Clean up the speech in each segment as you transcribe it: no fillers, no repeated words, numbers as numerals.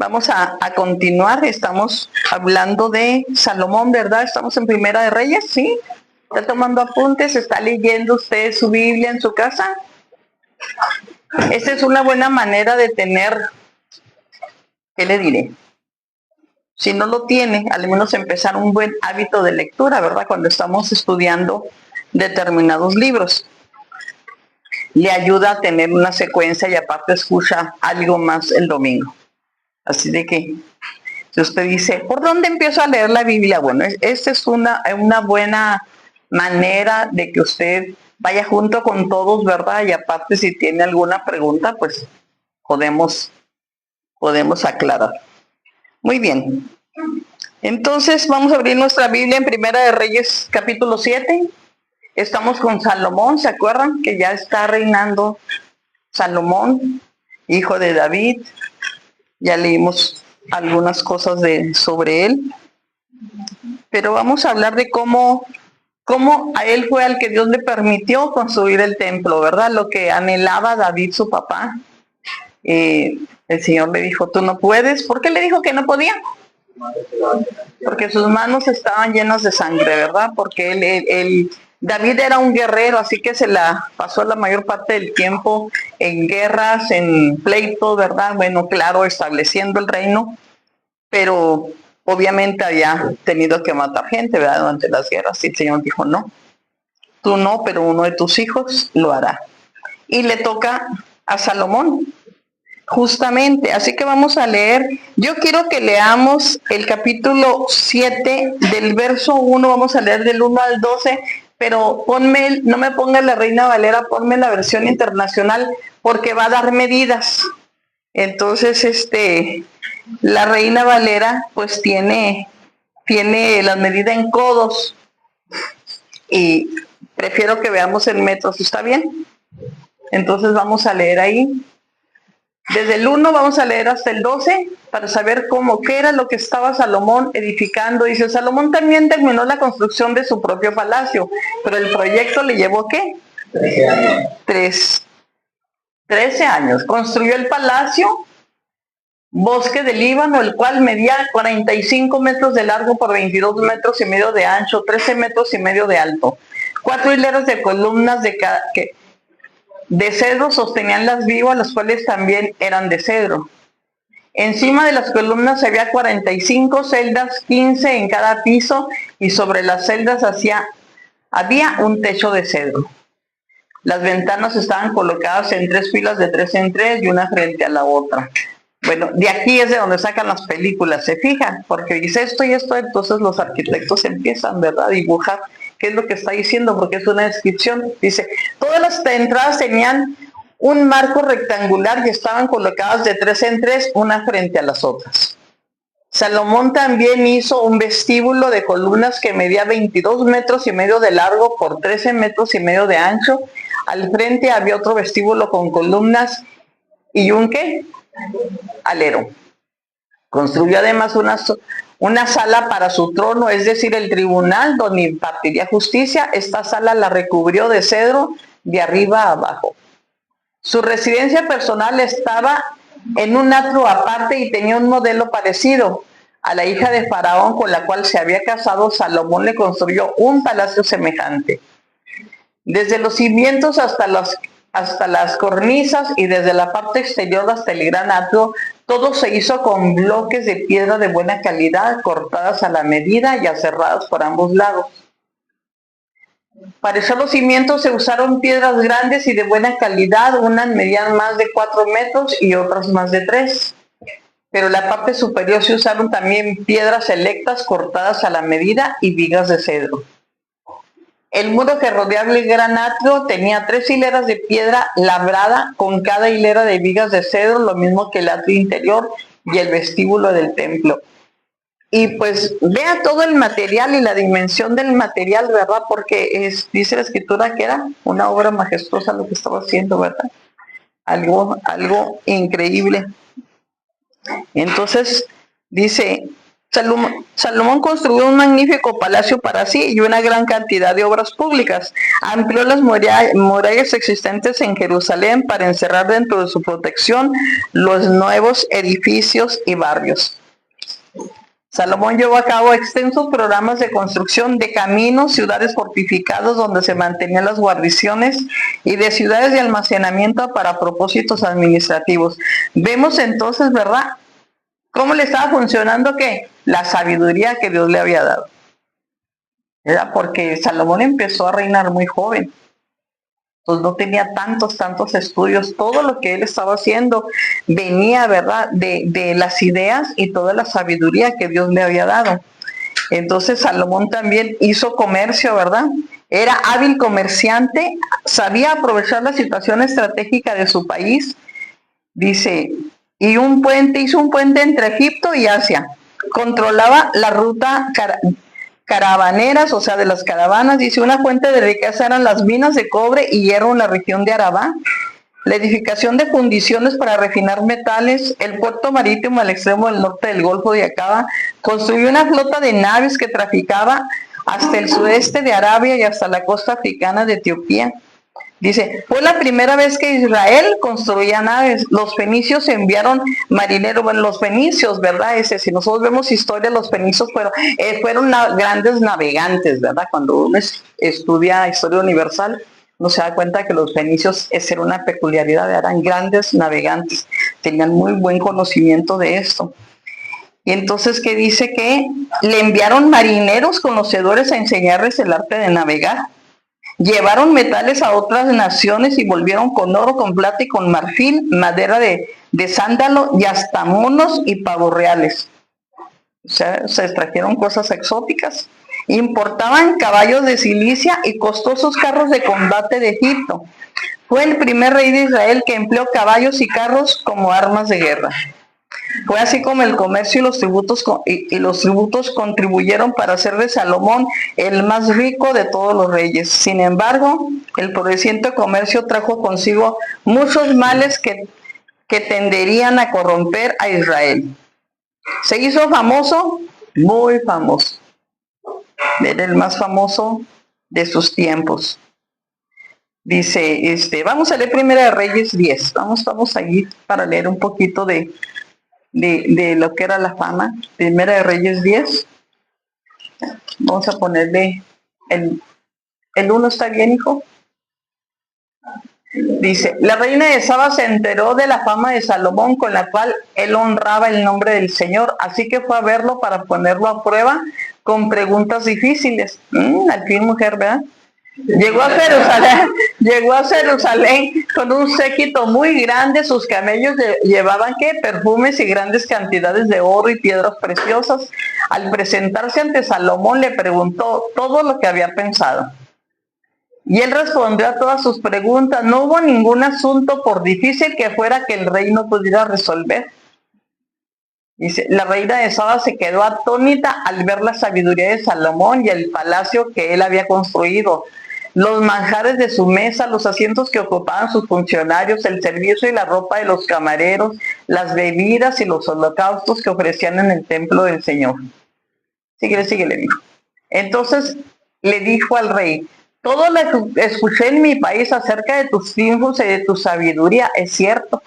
Vamos a continuar. Estamos hablando de Salomón, ¿verdad? Estamos en Primera de Reyes, ¿sí? ¿Está tomando apuntes? ¿Está leyendo usted su Biblia en su casa? Esta es una buena manera de tener, ¿qué le diré? Si no lo tiene, al menos empezar un buen hábito de lectura, ¿verdad? Cuando estamos estudiando determinados libros. Le ayuda a tener una secuencia y aparte escucha algo más el domingo. Así de que, si usted dice, ¿por dónde empiezo a leer la Biblia? Bueno, esta es una buena manera de que usted vaya junto con todos, ¿verdad? Y aparte, si tiene alguna pregunta, pues podemos aclarar. Muy bien. Entonces, vamos a abrir nuestra Biblia en Primera de Reyes, capítulo 7. Estamos con Salomón, ¿se acuerdan? Que ya está reinando Salomón, hijo de David. Ya leímos algunas cosas sobre él. Pero vamos a hablar de cómo a él fue al que Dios le permitió construir el templo, ¿verdad? Lo que anhelaba David, su papá. El Señor le dijo, tú no puedes. ¿Por qué le dijo que no podía? Porque sus manos estaban llenas de sangre, ¿verdad? Porque David era un guerrero, así que se la pasó la mayor parte del tiempo en guerras, en pleitos, ¿verdad? Bueno, claro, estableciendo el reino, pero obviamente había tenido que matar gente, ¿verdad? Durante las guerras, y el Señor dijo, no, tú no, pero uno de tus hijos lo hará. Y le toca a Salomón. Justamente, así que vamos a leer, yo quiero que leamos el capítulo 7 del verso 1, vamos a leer del 1 al 12, pero no me ponga la Reina Valera, ponme la versión internacional, porque va a dar medidas. Entonces, la Reina Valera, pues tiene la medida en codos, y prefiero que veamos en metros, ¿está bien? Entonces vamos a leer ahí. Desde el 1 vamos a leer hasta el 12 para saber qué era lo que estaba Salomón edificando. Dice, Salomón también terminó la construcción de su propio palacio, pero el proyecto le llevó ¿qué? 13 años. 13 años. Construyó el palacio, Bosque del Líbano, el cual medía 45 metros de largo por 22 metros y medio de ancho, 13 metros y medio de alto. 4 hileras de columnas de cedro sostenían las vivas, las cuales también eran de cedro. Encima de las columnas había 45 celdas, 15 en cada piso, y sobre las celdas había un techo de cedro. Las ventanas estaban colocadas en 3 filas de 3 en 3 y una frente a la otra. Bueno, de aquí es de donde sacan las películas, ¿se fijan? Porque dice esto y esto, entonces los arquitectos empiezan, ¿verdad?, a dibujar qué es lo que está diciendo, porque es una descripción. Dice, todas las entradas tenían un marco rectangular y estaban colocadas de 3 en 3, una frente a las otras. Salomón también hizo un vestíbulo de columnas que medía 22 metros y medio de largo por 13 metros y medio de ancho. Al frente había otro vestíbulo con columnas y un ¿qué? Alero. Construyó además una sala para su trono, es decir, el tribunal donde impartiría justicia. Esta sala la recubrió de cedro de arriba a abajo. Su residencia personal estaba en un atrio aparte y tenía un modelo parecido. A la hija de Faraón con la cual se había casado, Salomón le construyó un palacio semejante. Desde los cimientos hasta las cornisas y desde la parte exterior hasta el gran atrio, todo se hizo con bloques de piedra de buena calidad, cortadas a la medida y aserradas por ambos lados. Para echar los cimientos se usaron piedras grandes y de buena calidad, unas medían más de 4 metros y otras más de 3. Pero en la parte superior se usaron también piedras selectas cortadas a la medida y vigas de cedro. El muro que rodeaba el gran atrio tenía 3 hileras de piedra labrada con cada hilera de vigas de cedro, lo mismo que el atrio interior y el vestíbulo del templo. Y pues vea todo el material y la dimensión del material, ¿verdad? Porque dice la escritura que era una obra majestuosa lo que estaba haciendo, ¿verdad? Algo increíble. Entonces dice Salomón construyó un magnífico palacio para sí y una gran cantidad de obras públicas. Amplió las murallas existentes en Jerusalén para encerrar dentro de su protección los nuevos edificios y barrios. Salomón llevó a cabo extensos programas de construcción de caminos, ciudades fortificadas donde se mantenían las guarniciones y de ciudades de almacenamiento para propósitos administrativos. Vemos entonces, ¿verdad?, cómo le estaba funcionando ¿qué? La sabiduría que Dios le había dado. ¿Verdad? Porque Salomón empezó a reinar muy joven. Pues no tenía tantos estudios. Todo lo que él estaba haciendo venía, ¿verdad?, de las ideas y toda la sabiduría que Dios le había dado. Entonces Salomón también hizo comercio, ¿verdad? Era hábil comerciante, sabía aprovechar la situación estratégica de su país. Dice, hizo un puente entre Egipto y Asia. Controlaba la ruta caravaneras, o sea, de las caravanas. Dice, una fuente de riqueza eran las minas de cobre y hierro en la región de Arabá, la edificación de fundiciones para refinar metales, el puerto marítimo al extremo del norte del Golfo de Acaba. Construyó una flota de naves que traficaba hasta el sudeste de Arabia y hasta la costa africana de Etiopía. Dice, fue la primera vez que Israel construía naves. Los fenicios enviaron marineros, bueno, los fenicios, ¿verdad? Si nosotros vemos historia, los fenicios fueron grandes navegantes, ¿verdad? Cuando uno estudia historia universal, uno se da cuenta que los fenicios, esa era una peculiaridad, eran grandes navegantes, tenían muy buen conocimiento de esto. Y entonces, ¿qué dice? Que le enviaron marineros conocedores a enseñarles el arte de navegar. Llevaron metales a otras naciones y volvieron con oro, con plata y con marfil, madera de sándalo y hasta monos y pavos reales. O sea, se extrajeron cosas exóticas. Importaban caballos de Cilicia y costosos carros de combate de Egipto. Fue el primer rey de Israel que empleó caballos y carros como armas de guerra. Fue así como el comercio y los tributos contribuyeron para hacer de Salomón el más rico de todos los reyes. Sin embargo, el floreciente comercio trajo consigo muchos males que tenderían a corromper a Israel. Se hizo famoso, muy famoso. Era el más famoso de sus tiempos. Dice, vamos a leer Primera de Reyes 10. Vamos allí para leer un poquito de lo que era la fama. Primera de Reyes 10. Vamos a ponerle el 1, ¿está bien, hijo? Dice, la reina de Saba se enteró de la fama de Salomón con la cual él honraba el nombre del Señor, así que fue a verlo para ponerlo a prueba con preguntas difíciles. Al fin, mujer, ¿verdad? Llegó a Jerusalén con un séquito muy grande. Sus camellos llevaban perfumes y grandes cantidades de oro y piedras preciosas. Al presentarse ante Salomón le preguntó todo lo que había pensado. Y él respondió a todas sus preguntas. No hubo ningún asunto, por difícil que fuera, que el rey no pudiera resolver. Dice, la reina de Saba se quedó atónita al ver la sabiduría de Salomón y el palacio que él había construido, los manjares de su mesa, los asientos que ocupaban sus funcionarios, el servicio y la ropa de los camareros, las bebidas y los holocaustos que ofrecían en el templo del Señor. Síguele, dijo. Entonces le dijo al rey, todo lo que escuché en mi país acerca de tus triunfos y de tu sabiduría es cierto.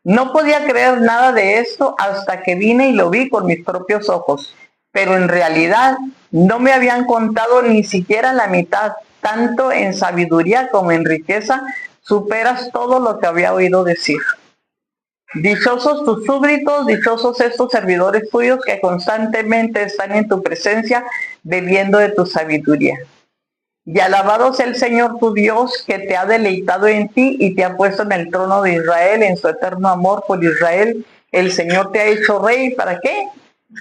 No podía creer nada de esto hasta que vine y lo vi con mis propios ojos, pero en realidad no me habían contado ni siquiera la mitad. Tanto en sabiduría como en riqueza superas todo lo que había oído decir. Dichosos tus súbditos, dichosos estos servidores tuyos que constantemente están en tu presencia bebiendo de tu sabiduría. Y alabado sea el Señor tu Dios, que te ha deleitado en ti y te ha puesto en el trono de Israel, en su eterno amor por Israel. El Señor te ha hecho rey, ¿para qué?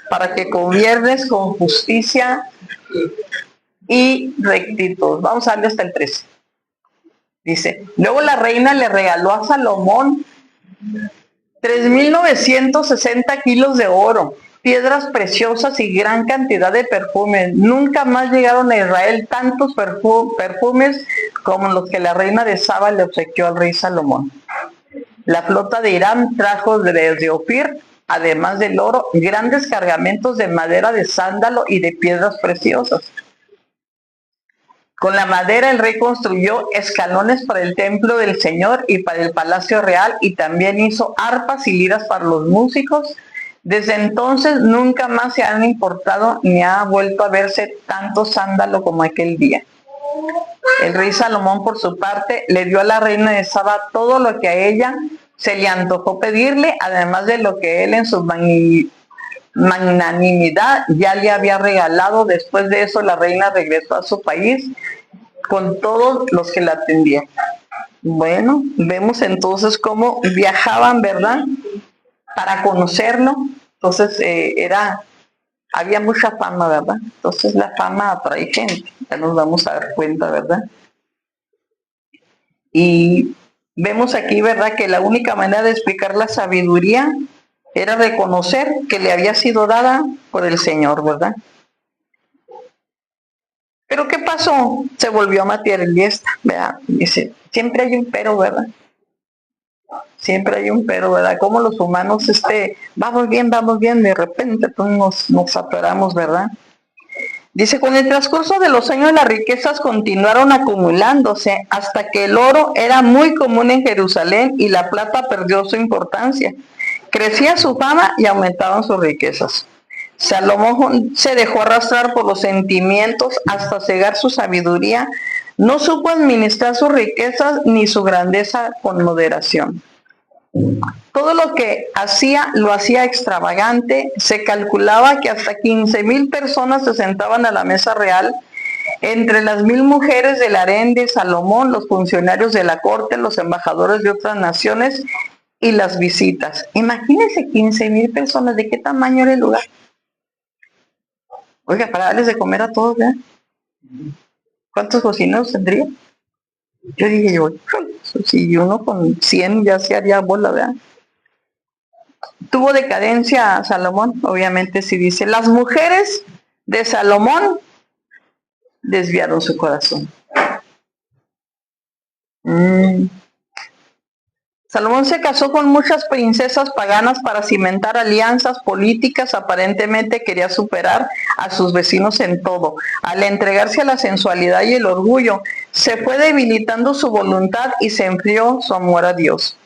Para que gobiernes con justicia y rectitud. Vamos a darle hasta el 13. Dice, luego la reina le regaló a Salomón 3,960 kilos de oro, piedras preciosas y gran cantidad de perfumes. Nunca más llegaron a Israel tantos perfumes como los que la reina de Saba le obsequió al rey Salomón. La flota de Irán trajo desde Ofir además del oro, grandes cargamentos de madera de sándalo y de piedras preciosas. Con la madera el rey construyó escalones para el templo del Señor y para el palacio real, y también hizo arpas y liras para los músicos. Desde entonces nunca más se han importado ni ha vuelto a verse tanto sándalo como aquel día. El rey Salomón, por su parte, le dio a la reina de Saba todo lo que a ella se le antojó pedirle, además de lo que él en su magnanimidad ya le había regalado. Después de eso, la reina regresó a su país con todos los que la atendían. Bueno, vemos entonces cómo viajaban, ¿verdad?, para conocerlo. Entonces había mucha fama, ¿verdad? Entonces la fama atrae gente, ya nos vamos a dar cuenta, ¿verdad? Y vemos aquí, ¿verdad?, que la única manera de explicar la sabiduría era reconocer que le había sido dada por el Señor, ¿verdad? Pero ¿qué pasó? Se volvió materialista, ¿verdad? Dice, siempre hay un pero, ¿verdad? Siempre hay un pero, ¿verdad? Como los humanos, vamos bien, de repente pues nos atoramos, ¿verdad? Dice, con el transcurso de los años las riquezas continuaron acumulándose hasta que el oro era muy común en Jerusalén y la plata perdió su importancia. Crecía su fama y aumentaban sus riquezas. Salomón se dejó arrastrar por los sentimientos hasta cegar su sabiduría. No supo administrar sus riquezas ni su grandeza con moderación. Todo lo que hacía lo hacía extravagante. Se calculaba que hasta 15,000 personas se sentaban a la mesa real. Entre las 1,000 mujeres del harén de Salomón, los funcionarios de la corte, los embajadores de otras naciones y las visitas. Imagínense 15,000 personas, ¿de qué tamaño era el lugar? Oiga, para darles de comer a todos, ¿verdad? ¿Cuántos cocineros tendría? Yo dije, si uno con 100 ya se haría bola, ¿verdad? Tuvo decadencia Salomón, obviamente, si dice, las mujeres de Salomón desviaron su corazón. Salomón se casó con muchas princesas paganas para cimentar alianzas políticas. Aparentemente quería superar a sus vecinos en todo. Al entregarse a la sensualidad y el orgullo, se fue debilitando su voluntad y se enfrió su amor a Dios.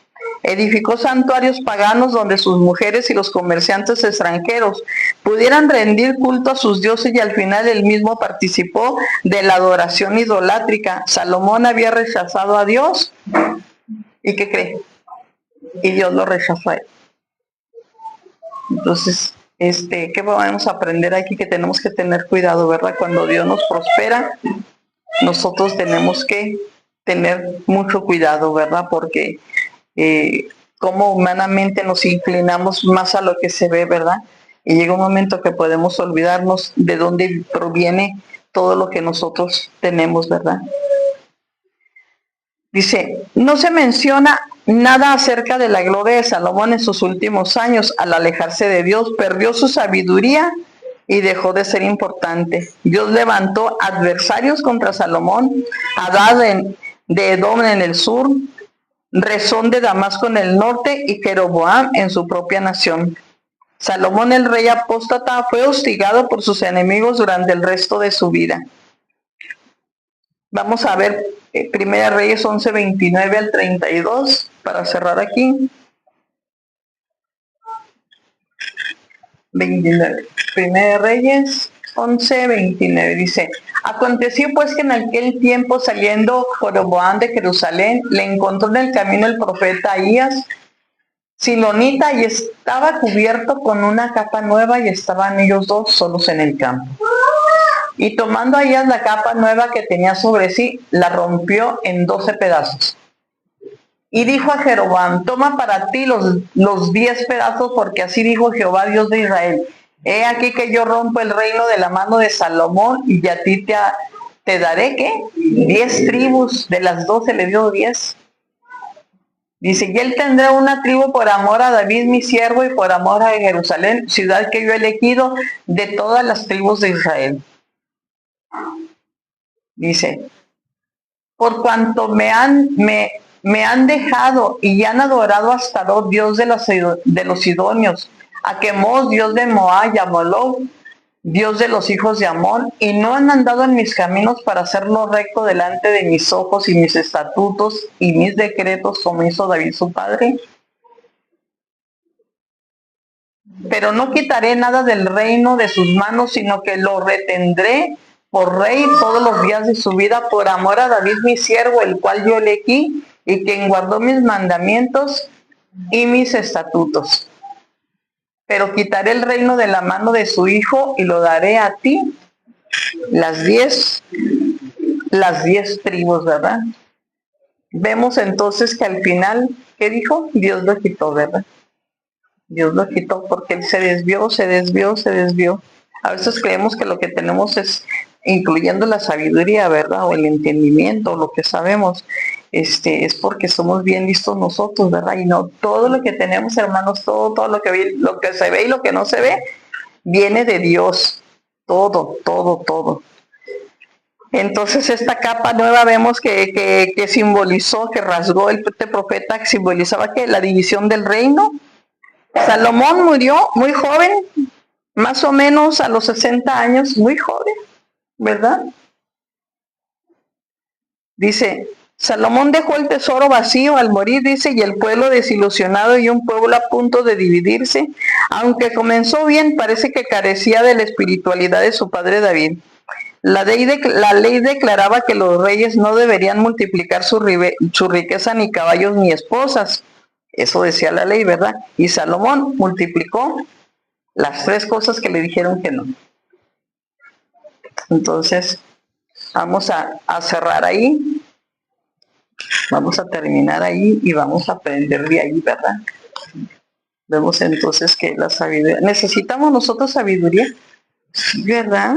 Edificó santuarios paganos donde sus mujeres y los comerciantes extranjeros pudieran rendir culto a sus dioses, y al final él mismo participó de la adoración idolátrica. Salomón había rechazado a Dios. ¿Y qué cree? Y Dios lo rechazó a él. Entonces, ¿qué podemos aprender aquí? Que tenemos que tener cuidado, ¿verdad? Cuando Dios nos prospera, nosotros tenemos que tener mucho cuidado, ¿verdad? Porque como humanamente nos inclinamos más a lo que se ve, ¿verdad? Y llega un momento que podemos olvidarnos de dónde proviene todo lo que nosotros tenemos, ¿verdad? Dice, no se menciona nada acerca de la gloria de Salomón en sus últimos años. Al alejarse de Dios, perdió su sabiduría y dejó de ser importante. Dios levantó adversarios contra Salomón, Hadad de Edom en el sur, Rezón de Damasco en el norte y Jeroboam en su propia nación. Salomón, el rey apóstata, fue hostigado por sus enemigos durante el resto de su vida. Vamos a ver Primera Reyes 11, 29 al 32, para cerrar aquí. 29. Primera Reyes 11, 29 dice, aconteció pues que en aquel tiempo, saliendo Jeroboam de Jerusalén, le encontró en el camino el profeta Ahías, silonita, y estaba cubierto con una capa nueva, y estaban ellos dos solos en el campo. Y tomando Ahías la capa nueva que tenía sobre sí, la rompió en 12 pedazos. Y dijo a Jeroboam, toma para ti los 10 pedazos, porque así dijo Jehová, Dios de Israel, he aquí que yo rompo el reino de la mano de Salomón, y a ti te daré, ¿qué? 10 tribus, de las 12 le dio 10. Dice, y él tendrá una tribu por amor a David mi siervo, y por amor a Jerusalén, ciudad que yo he elegido de todas las tribus de Israel. Dice, por cuanto me han dejado y han adorado a Astarot, dios de los sidonios, a Quemos, dios de Moab, y a Moloch, Dios de los hijos de Amón, y no han andado en mis caminos para hacer lo recto delante de mis ojos y mis estatutos y mis decretos como hizo David su padre. Pero no quitaré nada del reino de sus manos, sino que lo retendré por rey todos los días de su vida, por amor a David mi siervo, el cual yo elegí, y quien guardó mis mandamientos y mis estatutos. Pero quitaré el reino de la mano de su hijo y lo daré a ti, las 10 tribus, ¿verdad? Vemos entonces que al final, ¿qué dijo? Dios lo quitó, ¿verdad? Dios lo quitó porque él se desvió. A veces creemos que lo que tenemos es, incluyendo la sabiduría, ¿verdad? O el entendimiento, lo que sabemos, es porque somos bien listos nosotros, ¿verdad? Y no todo lo que tenemos, hermanos, todo lo que se ve y lo que no se ve, viene de Dios. Todo. Entonces esta capa nueva vemos que simbolizó, que rasgó este profeta, que simbolizaba que la división del reino. Salomón murió muy joven, más o menos a los 60 años, muy joven, ¿verdad? Dice, Salomón dejó el tesoro vacío al morir, dice, y el pueblo desilusionado y un pueblo a punto de dividirse. Aunque comenzó bien, parece que carecía de la espiritualidad de su padre David. La ley declaraba que los reyes no deberían multiplicar su riqueza, ni caballos ni esposas. Eso decía la ley, ¿verdad? Y Salomón multiplicó las 3 cosas que le dijeron que no. Entonces, vamos a cerrar ahí, vamos a terminar ahí y vamos a aprender de ahí, ¿verdad? Vemos entonces que la sabiduría, necesitamos nosotros sabiduría, ¿verdad?